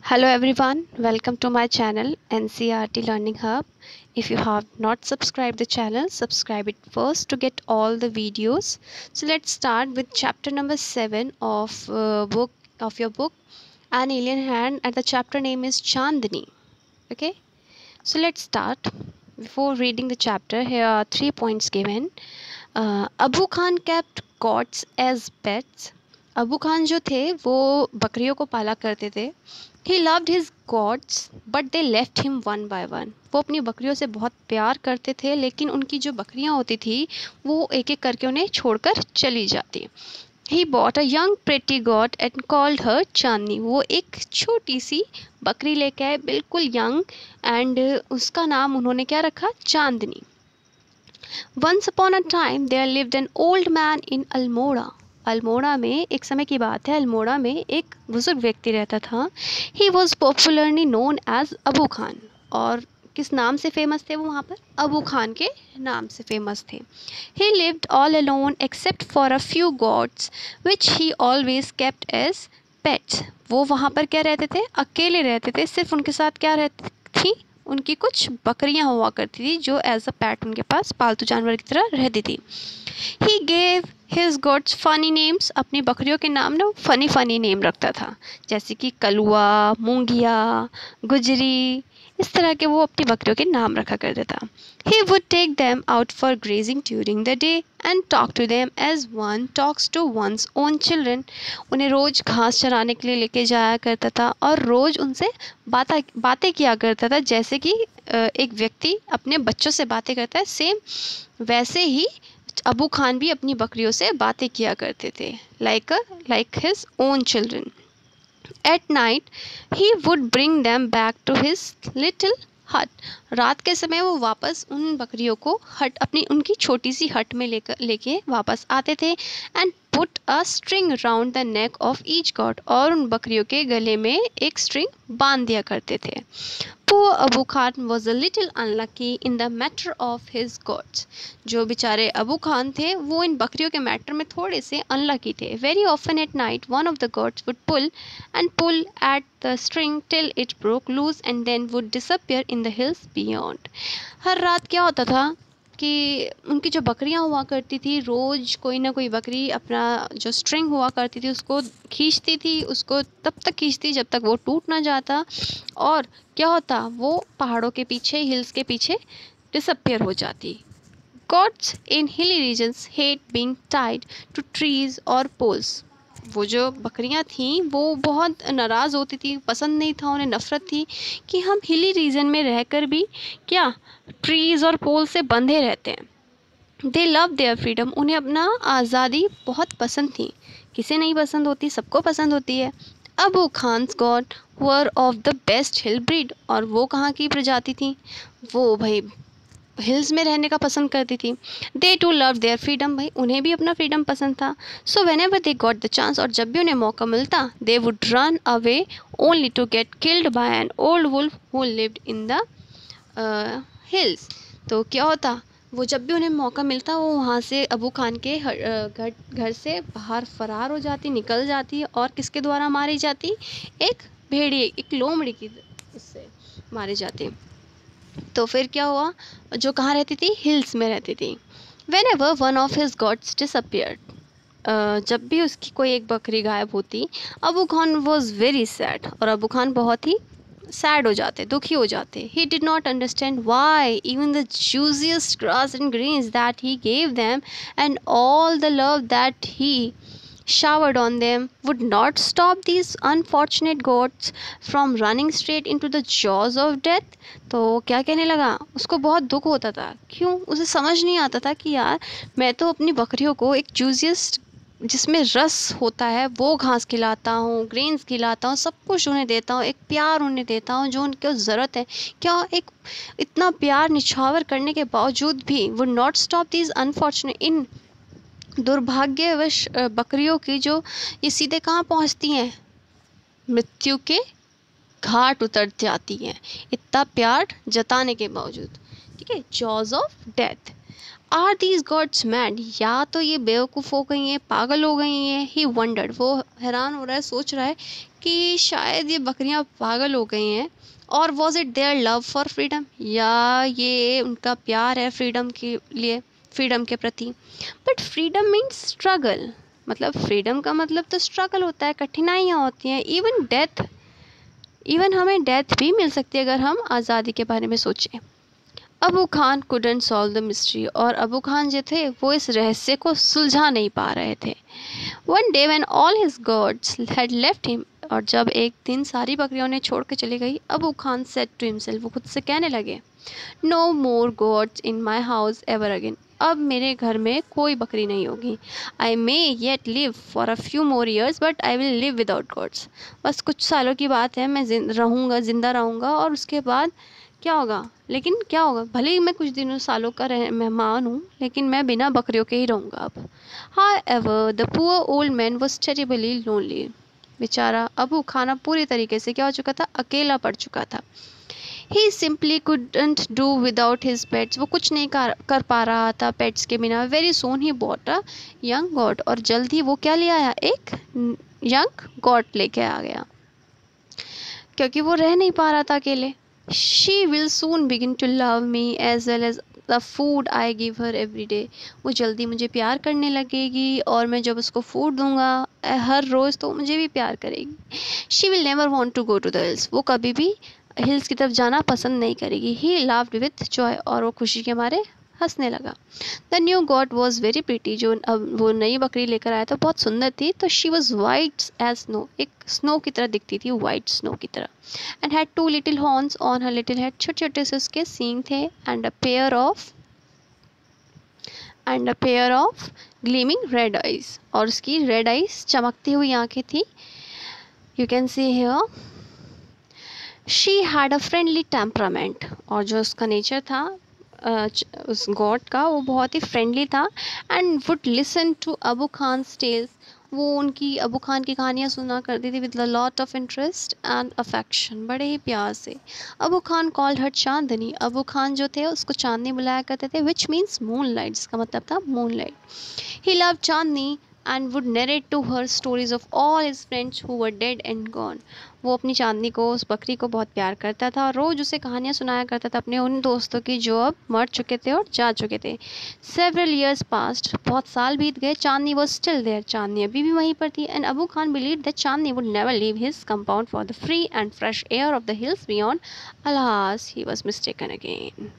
Hello everyone, welcome to my channel NCERT Learning Hub. If you have not subscribed the channel, subscribe it first to get all the videos. So let's start with chapter number 7 of your book An Alien Hand, and the chapter name is Chandni. Okay, so let's start. Before reading the chapter, here are 3 points given. Abu Khan kept goats as pets. Abu Khan जो थे वो बकरियों को पाला करते थे. He loved his goats but they left him one by one. वो अपनी बकरियों से बहुत प्यार करते थे, लेकिन उनकी जो बकरियां होती थी वो एक एक करके उन्हें छोड़कर चली जाती. He bought a young pretty goat and called her Chandni. वो एक छोटी सी बकरी लेके आए, बिल्कुल यंग, एंड उसका नाम उन्होंने क्या रखा? Chandni. Once upon a time there lived an old man in Almora. Almora में एक समय की बात है, अल्मोड़ा में एक बुजुर्ग व्यक्ति रहता था. He was popularly known as Abu Khan. और किस नाम से फेमस थे वो वहाँ पर? अबू खान के नाम से फेमस थे. He lived all alone except for a few goats which he always kept as pets. वो वहाँ पर क्या रहते थे? अकेले रहते थे. सिर्फ उनके साथ क्या रहती थी? उनकी कुछ बकरियां हुआ करती थी जो एज अ पैट उनके पास पालतू जानवर की तरह रहती थी. He gave his goats funny names. अपनी बकरियों के नाम ना फनी नेम रखता था, जैसे कि कलुआ, मूंगिया, गुजरी, इस तरह के वो अपनी बकरियों के नाम रखा करता था. He would take them out for grazing during the day and talk to them as one talks to one's own children. उन्हें रोज़ घास चराने के लिए लेके जाया करता था और रोज़ उनसे बातें किया करता था, जैसे कि एक व्यक्ति अपने बच्चों से बातें करता है, सेम वैसे ही अबू खान भी अपनी बकरियों से बातें किया करते थे, like his own children. At night he would bring them back to his little hut. रात के समय वो वापस उन बकरियों को उनकी छोटी सी हट में लेके वापस आते थे. And put a string round the neck of each God. और उन बकरियों के गले में एक स्ट्रिंग बांध दिया करते थे. Poor Abu Khan was a little unlucky in the matter of his goats. जो बेचारे अबू खान थे वो इन बकरियों के मैटर में थोड़े से अनलकी थे. Very often at night one of the goats would pull at the string till it broke loose and then would disappear in the hills beyond. हर रात क्या होता था कि उनकी जो बकरियां हुआ करती थी, रोज़ कोई ना कोई बकरी अपना जो स्ट्रिंग हुआ करती थी उसको खींचती थी, उसको तब तक खींचती जब तक वो टूट ना जाता, और क्या होता, वो पहाड़ों के पीछे, हिल्स के पीछे डिसअपियर हो जाती. Goats in hilly regions hate being tied to trees or poles. वो जो बकरियां थीं वो बहुत नाराज़ होती थी, पसंद नहीं था, उन्हें नफ़रत थी कि हम हिली रीजन में रहकर भी क्या ट्रीज़ और पोल से बंधे रहते हैं. दे लव देयर फ्रीडम. उन्हें अपना आज़ादी बहुत पसंद थी. किसे नहीं पसंद होती? सबको पसंद होती है. Abu Khan's goats were of the best hill breed. और वो कहाँ की प्रजाति थी? वो भाई हिल्स में रहने का पसंद करती थी. They too loved their freedom. भाई उन्हें भी अपना फ्रीडम पसंद था. So whenever they got the chance, और जब भी उन्हें मौका मिलता, they would run away only to get killed by an old wolf who lived in the hills. तो क्या होता, वो जब भी उन्हें मौका मिलता वो वहाँ से अबू खान के घर से बाहर फरार हो जाती, निकल जाती, और किसके द्वारा मारी जाती? एक भेड़िए, एक लोमड़ी की उससे मारी जाती. तो फिर क्या हुआ, जो कहाँ रहती थी? हिल्स में रहती थी. Whenever one of his goats disappeared, जब भी उसकी कोई एक बकरी गायब होती, Abu Khan was very sad. और अबू खान बहुत ही सैड हो जाते, दुखी हो जाते. He did not understand why even the juiciest grass and greens that he gave them and all the love that he showered on them would not stop these unfortunate goats from running straight into the jaws of death. तो क्या कहने लगा, उसको बहुत दुख होता था. क्यों? उसे समझ नहीं आता था कि यार मैं तो अपनी बकरियों को एक जूसियस्ट, जिसमें रस होता है, वो घास खिलाता हूँ, ग्रेन्स खिलाता हूँ, सब कुछ उन्हें देता हूँ, एक प्यार उन्हें देता हूँ जो उनको ज़रूरत है. क्या एक इतना प्यार निछावर करने के बावजूद भी would not stop these unfortunate, इन दुर्भाग्यवश बकरियों की जो ये सीधे कहाँ पहुँचती हैं? मृत्यु के घाट उतर जाती हैं, इतना प्यार जताने के बावजूद. ठीक है, jaws of death. Are these goats mad, या तो ये बेवकूफ़ हो गई हैं, पागल हो गई हैं। ही वंडर्ड, वो हैरान हो रहा है, सोच रहा है कि शायद ये बकरियां पागल हो गई हैं। और was it their love for freedom, या ये उनका प्यार है फ्रीडम के लिए, फ्रीडम के प्रति। बट फ्रीडम मीन्स स्ट्रगल, मतलब फ्रीडम का मतलब तो स्ट्रगल होता है, कठिनाइयाँ होती हैं। इवन डेथ, इवन हमें डेथ भी मिल सकती है अगर हम आज़ादी के बारे में सोचें। Abu Khan couldn't solve the mystery, और अबू खान जो थे वो इस रहस्य को सुलझा नहीं पा रहे थे। One day when all his goats had left him, और जब एक दिन सारी बकरियां उन्हें छोड़ के चली गई, Abu Khan said to himself, वो खुद से कहने लगे, no more goats in my house ever again, अब मेरे घर में कोई बकरी नहीं होगी। I may yet live for a few more years but I will live without goats, बस कुछ सालों की बात है, मैं जिंदा रहूँगा, और उसके बाद क्या होगा, लेकिन क्या होगा, भले ही मैं कुछ दिनों सालों का मेहमान हूँ, लेकिन मैं बिना बकरियों के ही रहूँगा अब। However, the poor old man was terribly lonely. बेचारा अबू खाना पूरी तरीके से क्या हो चुका था, अकेला पड़ चुका था। He simply couldn't do without his pets. वो कुछ नहीं कर पा रहा था पेट्स के बिना। Very soon he bought a young goat. और जल्द ही वो क्या ले आया, एक यंग goat लेके आ गया, क्योंकि वो रह नहीं पा रहा था अकेले। She will soon begin to love me as well as the food I give her every day. वो जल्दी मुझे प्यार करने लगेगी, और मैं जब उसको फूड दूंगा हर रोज़ तो मुझे भी प्यार करेगी। She will never want to go to the hills. वो कभी भी हिल्स की तरफ जाना पसंद नहीं करेगी। He laughed with joy, और वो खुशी के मारे हंसने लगा। The new God was very pretty, जो अब वो नई बकरी लेकर आया था बहुत सुंदर थी। तो she was white as snow, एक स्नो की तरह दिखती थी, वाइट स्नो की तरह। And had two little horns on her little head, छोटे छोटे से उसके सींग थे। And a pair of gleaming red eyes, और उसकी रेड आइज चमकती हुई आंखें थी। You can see here she had a friendly temperament, और जो उसका नेचर था उस गॉड का, वो बहुत ही फ्रेंडली था। And would listen to Abu Khan tales, वो उनकी अबू खान की कहानियाँ सुना करती थी with lot of interest and affection, बड़े ही प्यार से। अबू खान कॉल्ड हर चांदनी, अबू खान जो थे उसको चांदनी बुलाया करते थे, विच मीन्स मून लाइट, जिसका मतलब था moon light. He love Chandni and would narrate to her stories of all his friends who were dead and gone. वो अपनी चांदनी को, उस बकरी को बहुत प्यार करता था, और रोज़ उसे कहानियाँ सुनाया करता था अपने उन दोस्तों की जो अब मर चुके थे और जा चुके थे। Several years passed, बहुत साल बीत गए। चांदनी was still there, चांदनी अभी भी वहीं पर थी। And Abu Khan believed that Chandni would never leave his compound for the free and fresh air of the hills beyond. Alas, he was mistaken again.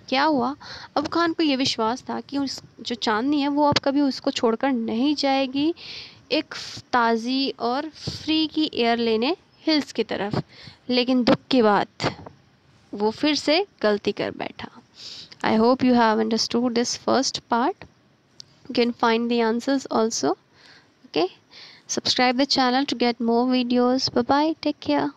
क्या हुआ, अबू खान को ये विश्वास था कि उस जो चांदनी है वो अब कभी उसको छोड़कर नहीं जाएगी एक ताज़ी और फ्री की एयर लेने हिल्स की तरफ। लेकिन दुख की बात, वो फिर से गलती कर बैठा। I hope you have understood this first part. You can find the answers also. Okay, subscribe the channel to get more videos. Bye bye, take care.